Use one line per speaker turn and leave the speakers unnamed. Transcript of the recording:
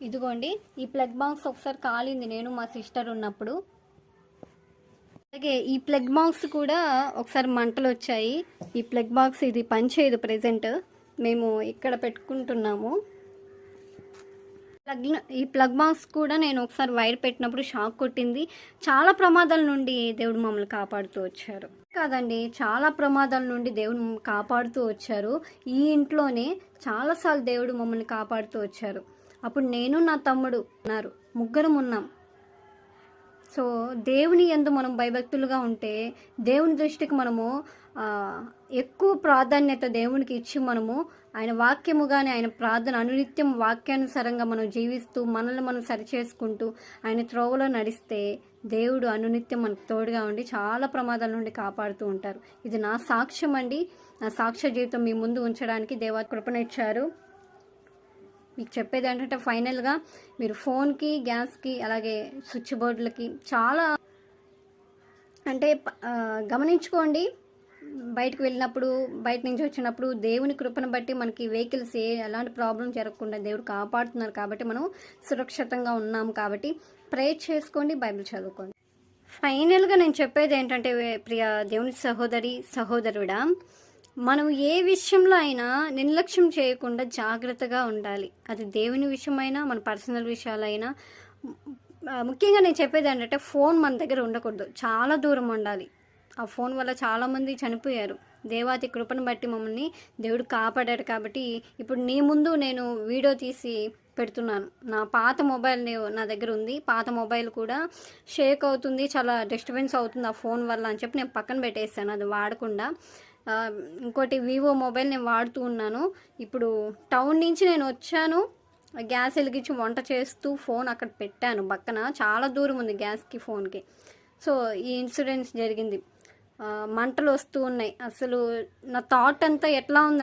ఇదిగోండి, ఈ plug box ఒకసారి కాలింది నేను మా సిస్టర్ ఉన్నప్పుడు. అలాగే ఈ ప్లగ్ బాక్స్ కూడా ఒకసారి మంటలు వచ్చాయి. ఈ ప్లగ్ బాక్స్ ఇది పనిచేయదు ప్రెజెంట్, మేము ఇక్కడ పెట్టుకుంటున్నాము. ఈ ప్లగ్ బాక్స్ కూడా నేను ఒకసారి వైర్ పెట్టినప్పుడు షాక్ కొట్టింది. చాలా ప్రమాదాల నుండి దేవుడు మమ్మల్ని కాపాడుతూ వచ్చారు కాదండి, చాలా ప్రమాదాల నుండి దేవుడు కాపాడుతూ వచ్చారు. ఈ ఇంట్లోనే చాలాసార్లు దేవుడు మమ్మల్ని కాపాడుతూ వచ్చారు. అప్పుడు నేను నా తమ్ముడు ఉన్నారు, ముగ్గురం ఉన్నాం. సో దేవుని యందు మనం భయభక్తులుగా ఉంటే దేవుని దృష్టికి మనము ఎక్కువ ప్రాధాన్యత దేవునికి ఇచ్చి మనము ఆయన వాక్యముగానే ఆయన ప్రార్థన అనునిత్యం వాక్యానుసారంగా మనం జీవిస్తూ మనల్ని మనం సరిచేసుకుంటూ ఆయన త్రోవలో నడిస్తే దేవుడు అనునిత్యం మనకు తోడుగా ఉండి చాలా ప్రమాదాల నుండి కాపాడుతూ ఉంటారు. ఇది నా సాక్ష్యం అండి. నా సాక్ష్య జీవితం మీ ముందు ఉంచడానికి దేవా కృపనిచ్చారు. మీకు చెప్పేది ఏంటంటే ఫైనల్గా మీరు ఫోన్కి, గ్యాస్కి, అలాగే స్విచ్ బోర్డులకి చాలా అంటే గమనించుకోండి. బయటకు వెళ్ళినప్పుడు, బయట నుంచి వచ్చినప్పుడు దేవుని కృపను బట్టి మనకి వెహికల్స్ ఎలాంటి ప్రాబ్లం జరగకుండా దేవుడు కాపాడుతున్నారు కాబట్టి మనం సురక్షితంగా ఉన్నాము. కాబట్టి ప్రేయర్ చేసుకోండి, బైబిల్ చదువుకోండి. ఫైనల్గా నేను చెప్పేది ఏంటంటే ప్రియ దేవుని సహోదరి సహోదరుడా, మనం ఏ విషయంలో అయినా నిర్లక్ష్యం చేయకుండా జాగ్రత్తగా ఉండాలి. అది దేవుని విషయమైనా మన పర్సనల్ విషయాలైనా. ముఖ్యంగా నేను చెప్పేది ఏంటంటే ఫోన్ మన దగ్గర ఉండకూడదు, చాలా దూరం ఉండాలి. ఆ ఫోన్ వల్ల చాలామంది చనిపోయారు. దేవాతి కృపను బట్టి మమ్మల్ని దేవుడు కాపాడాడు. కాబట్టి ఇప్పుడు నీ ముందు నేను వీడియో తీసి పెడుతున్నాను. నా పాత మొబైల్ నా దగ్గర ఉంది. పాత మొబైల్ కూడా షేక్ అవుతుంది, చాలా డిస్టర్బెన్స్ అవుతుంది ఆ ఫోన్ వల్ల అని చెప్పి నేను పక్కన పెట్టేస్తాను, అది వాడకుండా. ఇంకోటి వివో మొబైల్ నేను వాడుతూ ఉన్నాను. ఇప్పుడు టౌన్ నుంచి నేను వచ్చాను, గ్యాస్ వెలిగించి వంట చేస్తూ ఫోన్ అక్కడ పెట్టాను పక్కన. చాలా దూరం ఉంది గ్యాస్కి ఫోన్కి. సో ఈ ఇన్సిడెంట్స్ జరిగింది. మంటలు వస్తూ ఉన్నాయి. అసలు నా థాట్ అంతా ఎట్లా ఉంది